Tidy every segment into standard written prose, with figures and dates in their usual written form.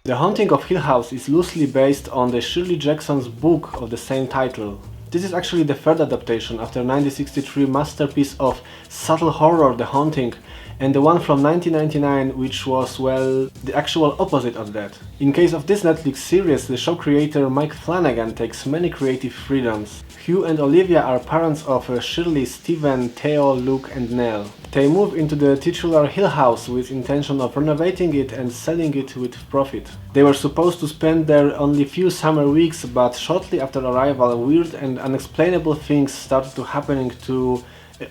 The Haunting of Hill House is loosely based on the Shirley Jackson's book of the same title. This is actually the third adaptation after 1963 masterpiece of subtle horror The Haunting, and the one from 1999 which was, well, the actual opposite of that. In case of this Netflix series, the show creator Mike Flanagan takes many creative freedoms. Hugh and Olivia are parents of Shirley, Stephen, Theo, Luke and Nell. They move into the titular Hill House with intention of renovating it and selling it with profit. They were supposed to spend there only few summer weeks, but shortly after arrival weird and unexplainable things started to happening to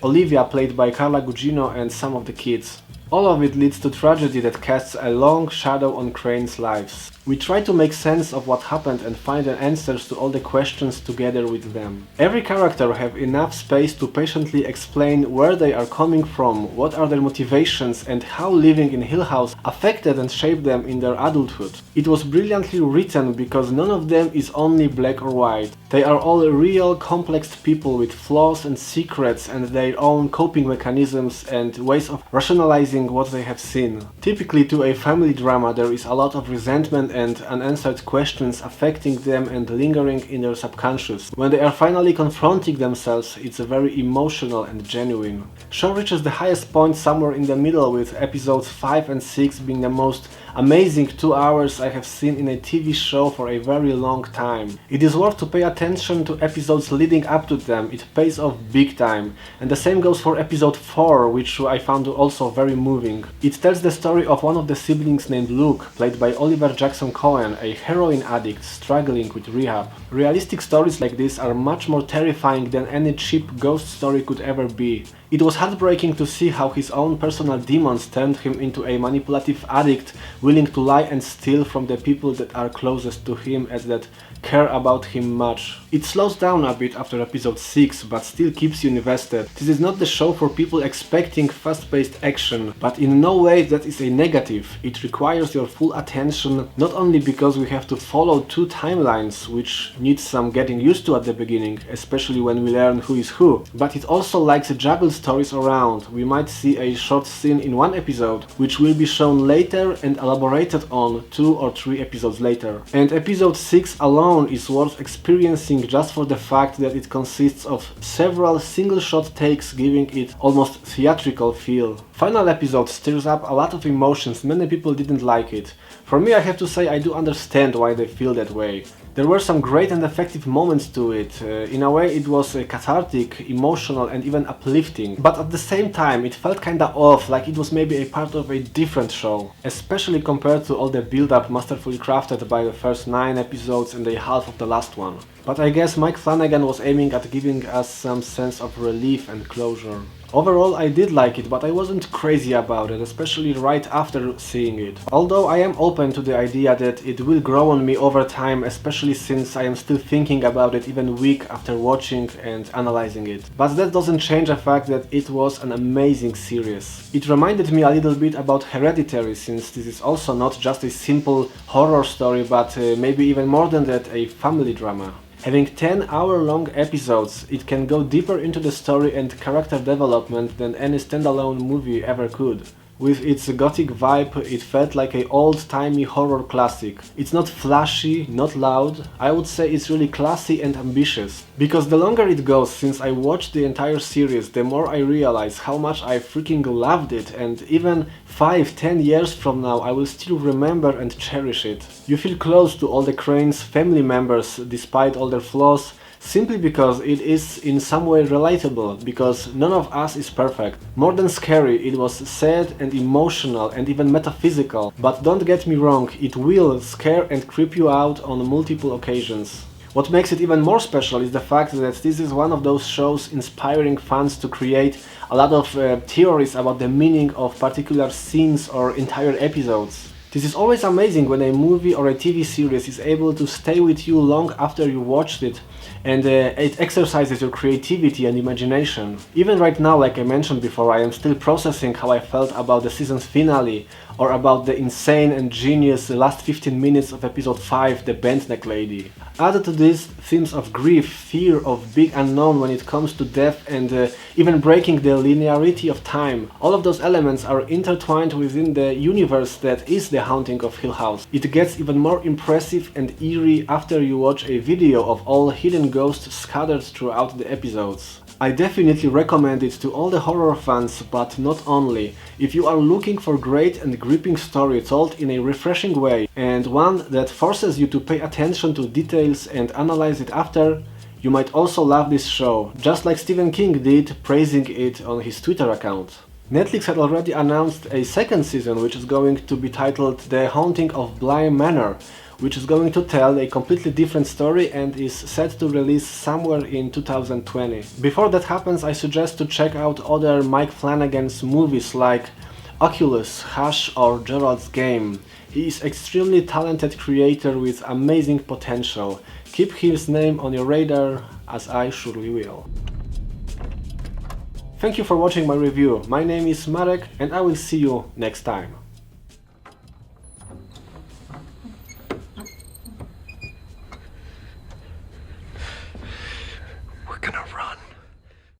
Olivia, played by Carla Gugino, and some of the kids. All of it leads to tragedy that casts a long shadow on Crains' lives. We try to make sense of what happened and find the answers to all the questions together with them. Every character have enough space to patiently explain where they are coming from, what are their motivations, and how living in Hill House affected and shaped them in their adulthood. It was brilliantly written because none of them is only black or white. They are all real, complex people with flaws and secrets and their own coping mechanisms and ways of rationalizing what they have seen. Typically to a family drama there is a lot of resentment and unanswered questions affecting them and lingering in their subconscious. When they are finally confronting themselves, it's very emotional and genuine. Show reaches the highest point somewhere in the middle, with episodes 5 and 6 being the most amazing 2 hours I have seen in a TV show for a very long time. It is worth to pay attention to episodes leading up to them, it pays off big time. And the same goes for episode 4, which I found also very moving. It tells the story of one of the siblings named Luke, played by Oliver Jackson Cohen, a heroin addict struggling with rehab. Realistic stories like this are much more terrifying than any cheap ghost story could ever be. It was heartbreaking to see how his own personal demons turned him into a manipulative addict, willing to lie and steal from the people that are closest to him and that care about him much. It slows down a bit after episode 6, but still keeps you invested. This is not the show for people expecting fast-paced action, but in no way that is a negative. It requires your full attention, not only because we have to follow 2 timelines, which needs some getting used to at the beginning, especially when we learn who is who, but it also likes to juggle stories around. We might see a short scene in one episode, which will be shown later and elaborated on 2 or 3 episodes later. And episode 6 alone is worth experiencing just for the fact that it consists of several single-shot takes, giving it almost theatrical feel. Final episode stirs up a lot of emotions. Many people didn't like it. For me, I have to say I do understand why they feel that way. There were some great and effective moments to it. In a way it was cathartic, emotional and even uplifting. But at the same time it felt kinda off, like it was maybe a part of a different show. Especially compared to all the build-up masterfully crafted by the first 9 episodes and a half of the last one. But I guess Mike Flanagan was aiming at giving us some sense of relief and closure. Overall, I did like it, but I wasn't crazy about it, especially right after seeing it. Although I am open to the idea that it will grow on me over time, especially since I am still thinking about it even week after watching and analyzing it. But that doesn't change the fact that it was an amazing series. It reminded me a little bit about Hereditary, since this is also not just a simple horror story, but maybe even more than that, a family drama. Having 10-hour-long episodes, it can go deeper into the story and character development than any standalone movie ever could. With its gothic vibe, it felt like an old-timey horror classic. It's not flashy, not loud, I would say it's really classy and ambitious. Because the longer it goes since I watched the entire series, the more I realize how much I freaking loved it, and even 5-10 years from now I will still remember and cherish it. You feel close to all the Crains family members despite all their flaws, simply because it is in some way relatable, because none of us is perfect. More than scary, it was sad and emotional and even metaphysical, but don't get me wrong, it will scare and creep you out on multiple occasions. What makes it even more special is the fact that this is one of those shows inspiring fans to create a lot of theories about the meaning of particular scenes or entire episodes. This is always amazing when a movie or a TV series is able to stay with you long after you watched it, and it exercises your creativity and imagination. Even right now, like I mentioned before, I am still processing how I felt about the season's finale, or about the insane and genius last 15 minutes of episode 5, The Bent Neck Lady. Add to this themes of grief, fear of big unknown when it comes to death, and even breaking the linearity of time. All of those elements are intertwined within the universe that is The Haunting of Hill House. It gets even more impressive and eerie after you watch a video of all hidden ghosts scattered throughout the episodes. I definitely recommend it to all the horror fans, but not only. If you are looking for great and gripping story told in a refreshing way, and one that forces you to pay attention to details and analyze it after, you might also love this show, just like Stephen King did, praising it on his Twitter account. Netflix had already announced a second season, which is going to be titled The Haunting of Bly Manor, which is going to tell a completely different story and is set to release somewhere in 2020. Before that happens, I suggest to check out other Mike Flanagan's movies like Oculus, Hush or Gerald's Game. He is extremely talented creator with amazing potential. Keep his name on your radar, as I surely will. Thank you for watching my review. My name is Marek and I will see you next time.